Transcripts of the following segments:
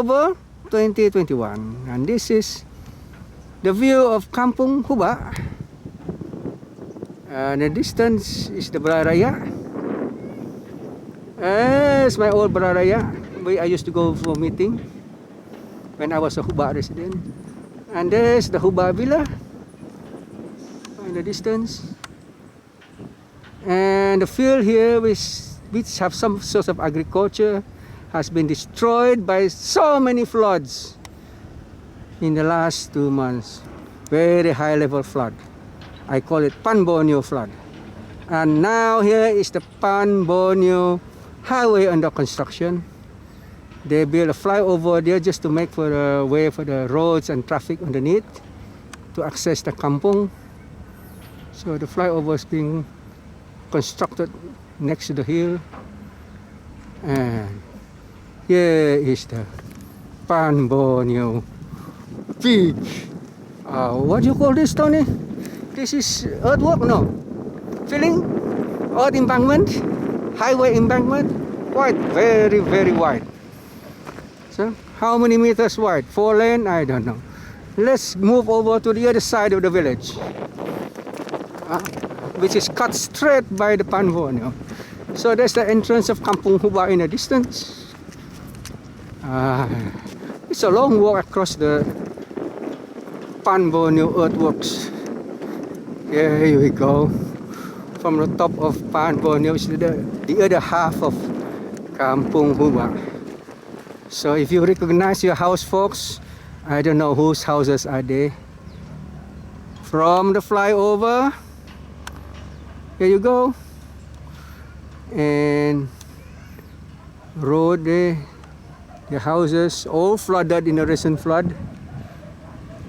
October 2021, and this is the view of Kampung Hubah. And the distance is the Baraya. It's my old Baraya. I used to go for a meeting when I was a Hubah resident. And there's the Hubah Villa in the distance. And the field here, which have some sort of agriculture, has been destroyed by so many floods in the last 2 months. Very high level flood. I call it PAN Borneo flood. And now here is the PAN Borneo highway under construction. They built a flyover there just to make for the way for the roads and traffic underneath to access the kampung. So the flyover is being constructed next to the hill. And here is the PAN Borneo beach. What do you call this, Tony? This is earthwork? No. Filling? Earth embankment? Highway embankment? Wide, very, very wide. So, how many meters wide? 4 lane? I don't know. Let's move over to the other side of the village, which is cut straight by the PAN Borneo. So there's the entrance of Kampung Hubah in the distance. It's a long walk across the PAN Borneo earthworks. Here we go. From the top of PAN Borneo is the other half of Kampung Hubah. So if you recognize your house, folks, I don't know whose houses are they. From the flyover, here you go. And road there, the houses all flooded in the recent flood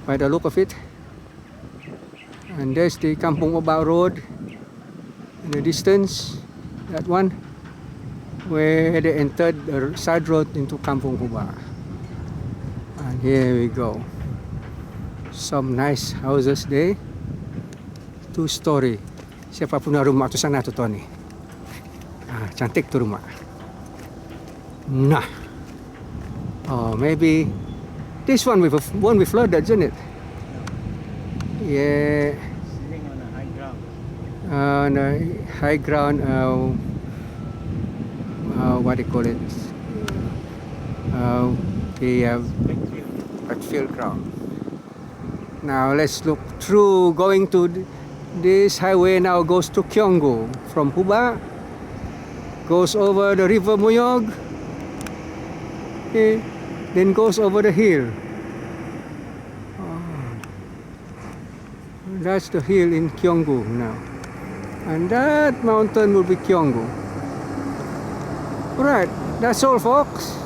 by the look of it. And there's the Kampung Hubah road in the distance, that one, where they entered the side road into Kampung Hubah. And here we go. Some nice houses there. 2-story. Siapa punya rumah tu sana tu, Tony? Cantik tu rumah. Nah. Oh, maybe this one won't be flooded, isn't it? Yeah. Sitting on a high ground. On a high ground. What do you call it? The backfield ground. Now let's look through. Going to this highway now goes to Kyonggo from Hubah. Goes over the river Muyog. Okay. Then goes over the hill. That's the hill in Kyonggo now. And that mountain will be Kyonggo. Alright, that's all, folks.